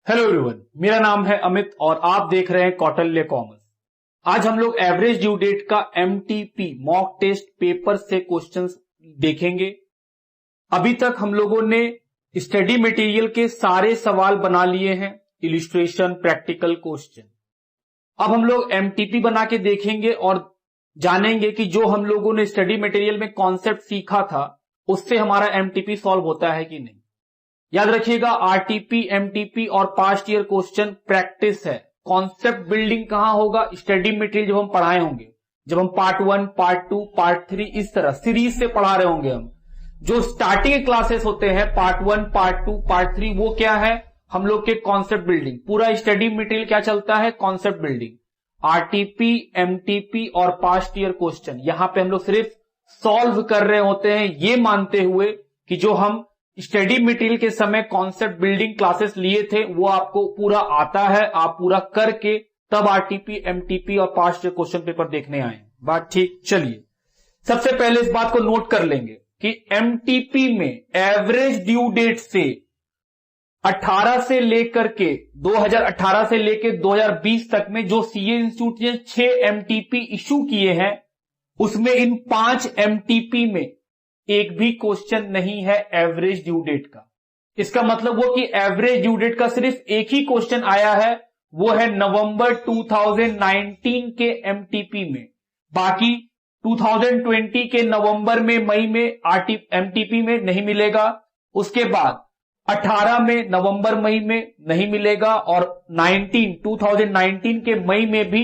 Hello everyone, मेरा नाम है अमित और आप देख रहे हैं कौटिल्य कॉमर्स। आज हम लोग एवरेज ड्यू डेट का एमटीपी मॉक टेस्ट पेपर से क्वेश्चंस देखेंगे। अभी तक हम लोगों ने स्टडी मटेरियल के सारे सवाल बना लिए हैं, इलिस्ट्रेशन, प्रैक्टिकल क्वेश्चन। अब हम लोग एमटीपी बना के देखेंगे और जानेंगे कि जो हम लोगों ने स्टडी मटेरियल में कॉन्सेप्ट सीखा था उससे हमारा एमटीपी सॉल्व होता है कि नहीं। याद रखिएगा, आरटीपी, एमटीपी और पास्ट ईयर क्वेश्चन प्रैक्टिस है। कॉन्सेप्ट बिल्डिंग कहां होगा? स्टडी मटेरियल जब हम पढ़ाए होंगे, जब हम पार्ट 1, पार्ट 2, पार्ट 3 इस तरह सीरीज से पढ़ा रहे होंगे। हम जो स्टार्टिंग क्लासेस होते हैं पार्ट 1, पार्ट 2, पार्ट 3, वो क्या है? हम लोग के कॉन्सेप्ट बिल्डिंग। पूरा स्टडी मटेरियल क्या चलता है? Concept building. आरटीपी, एमटीपी और पास्ट ईयर क्वेश्चन यहां पे हम लोग सिर्फ सॉल्व कर रहे होते हैं, ये मानते हुए कि जो हम स्टडी मटेरियल के समय कॉन्सेप्ट बिल्डिंग क्लासेस लिए थे वो आपको पूरा आता है। आप पूरा करके तब आरटीपी, एमटीपी और पास्ट क्वेश्चन पेपर देखने आए। बात ठीक? चलिए सबसे पहले इस बात को नोट कर लेंगे कि एमटीपी में एवरेज ड्यू डेट से 18 से लेकर के 2018 से लेकर 2020 तक में जो सीए इंस्टीट्यूट ने 6 एमटीपी इशू किए हैं, उसमें इन 5 एमटीपी में एक भी क्वेश्चन नहीं है एवरेज ड्यू डेट का। इसका मतलब वो कि एवरेज ड्यू डेट का सिर्फ एक ही क्वेश्चन आया है, वो है नवंबर 2019 के एमटीपी में। बाकी 2020 के नवंबर में, मई में एमटीपी में नहीं मिलेगा। उसके बाद 18 में नवंबर मई में नहीं मिलेगा और 2019 के मई में भी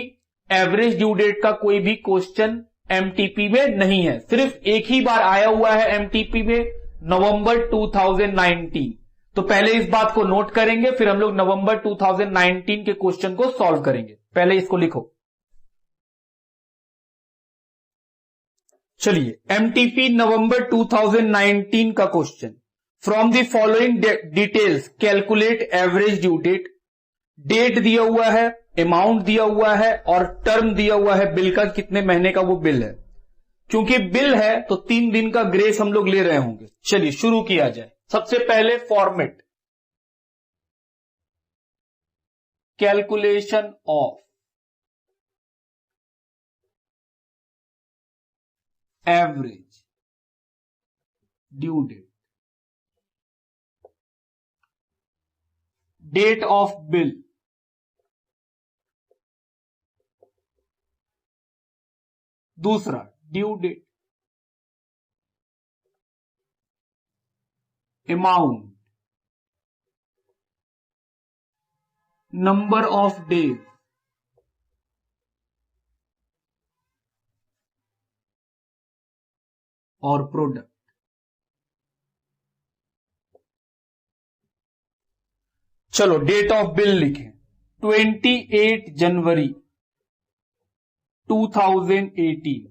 एवरेज ड्यू डेट का कोई भी क्वेश्चन एमटीपी में नहीं है। सिर्फ एक ही बार आया हुआ है एमटीपी में, नवंबर 2019। तो पहले इस बात को नोट करेंगे, फिर हम लोग नवंबर 2019 के क्वेश्चन को सॉल्व करेंगे। पहले इसको लिखो। चलिए, एमटीपी नवंबर 2019 का question. From the following details calculate average due date. Date दिया हुआ है, अमाउंट दिया हुआ है और टर्म दिया हुआ है बिल का, कितने महीने का वो बिल है। क्योंकि बिल है तो 3 दिन का ग्रेस हम लोग ले रहे होंगे। चलिए शुरू किया जाए। सबसे पहले format, calculation of average due date, date of bill, दूसरा due date, amount, number of days, और प्रोडक्ट। चलो डेट ऑफ बिल लिखें, 28 जनवरी 2018,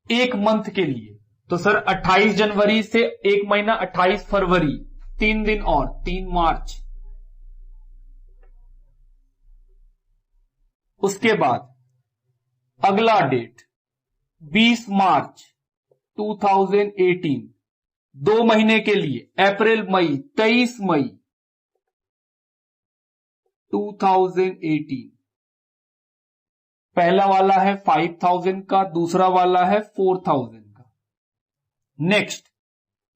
एक मंथ के लिए। तो सर 28 जनवरी से एक महीना 28 फरवरी, 3 दिन और 3 मार्च। उसके बाद अगला डेट 20 मार्च 2018, 2 महीने के लिए, अप्रैल मई, 23 मई 2018। पहला वाला है 5000 का, दूसरा वाला है 4000 का। नेक्स्ट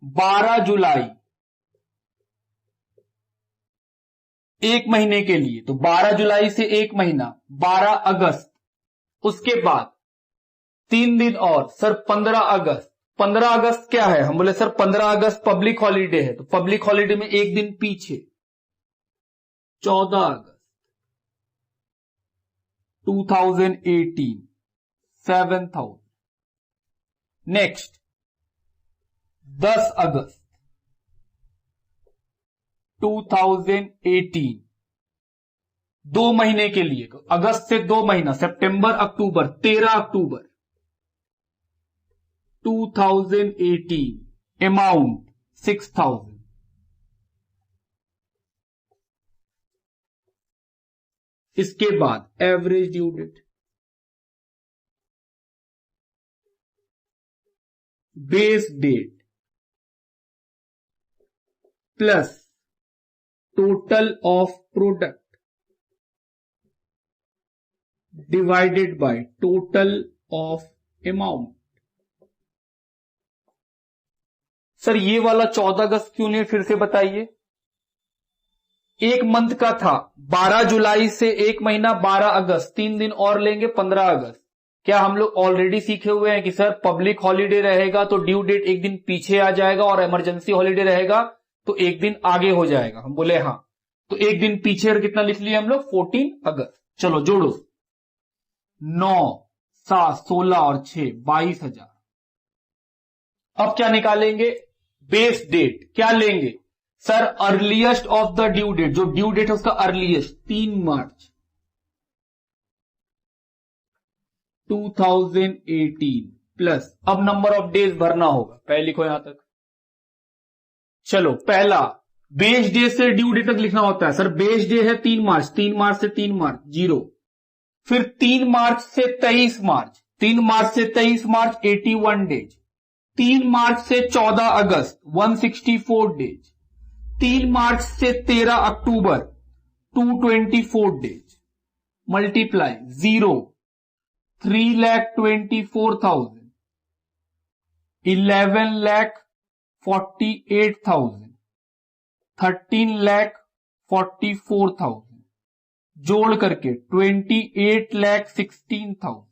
12 जुलाई, एक महीने के लिए, तो 12 जुलाई से एक महीना 12 अगस्त। उसके बाद 3 दिन और, सर 15 अगस्त। 15 अगस्त क्या है? हम बोले सर 15 अगस्त पब्लिक हॉलीडे है, तो पब्लिक हॉलीडे में एक दिन पीछे 14 अगस्त 2018, 7000। नेक्स्ट 10 अगस्त 2018, 2 महीने के लिए, अगस्त से 2 महीना, सितंबर अक्टूबर, 13 अक्टूबर 2018, अमाउंट 6000। इसके बाद average due date, base date plus total of product divided by total of amount. Sir ये वाला 14 अगस्त क्यों नहीं, फिर से बताइए। एक मंथ का था, 12 जुलाई से एक महीना 12 अगस्त, 3 दिन और लेंगे 15 अगस्त। क्या हम लोग ऑलरेडी सीखे हुए हैं कि सर पब्लिक हॉलीडे रहेगा तो ड्यू डेट एक दिन पीछे आ जाएगा और इमरजेंसी हॉलीडे रहेगा तो एक दिन आगे हो जाएगा। हम बोले हाँ, तो एक दिन पीछे और कितना लिख लिए हम लोग, 14 अगस्त। चलो जोड़ो, 9, 7, 16 और 6, 22,000। अब क्या निकालेंगे, बेस डेट। क्या लेंगे sir, earliest of the due date, जो ड्यू डेट है उसका अर्लीस्ट, 3 मार्च 2018 प्लस, अब नंबर ऑफ डेज भरना होगा, पहले लिखो यहां तक। चलो पहला बेस डे से ड्यू डेट तक लिखना होता है सर। बेस डे है 3 मार्च, 3 मार्च से 3 मार्च 0, फिर 3 मार्च से 23 मार्च, 3 मार्च से 23 मार्च 81 डेज, 3 मार्च से 14 अगस्त 164 डेज, 3 मार्च से 13 अक्टूबर 224 डेज, मल्टीप्लाई 0, 3,24,000, 11,48,000, 13,44,000, जोड़ करके 28,16,000।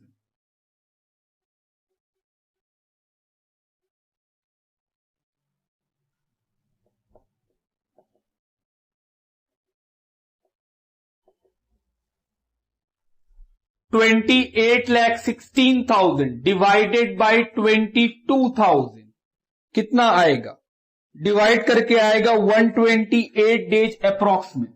$28,16,000 डिवाइडेड बाई 22,000 कितना आएगा, डिवाइड करके आएगा 128 डेज अप्रॉक्सीमेट।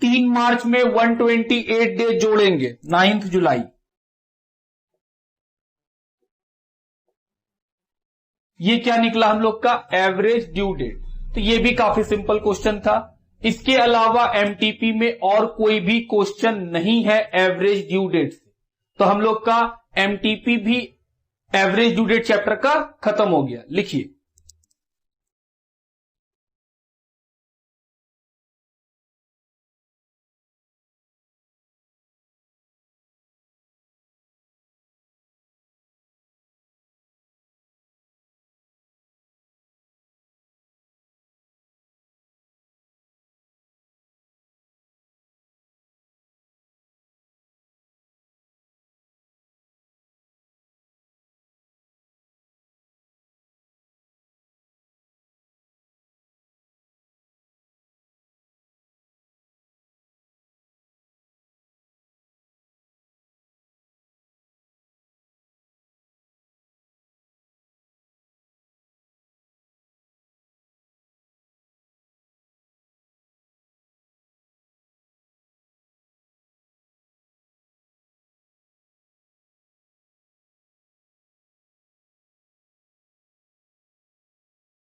3 मार्च में 128 डेज जोड़ेंगे, 9 जुलाई। ये क्या निकला हम लोग का, एवरेज ड्यू डेट। तो ये भी काफी सिंपल क्वेश्चन था। इसके अलावा एमटीपी में और कोई भी क्वेश्चन नहीं है एवरेज ड्यू डेट से, तो हम लोग का एमटीपी भी एवरेज ड्यू डेट चैप्टर का खत्म हो गया। लिखिए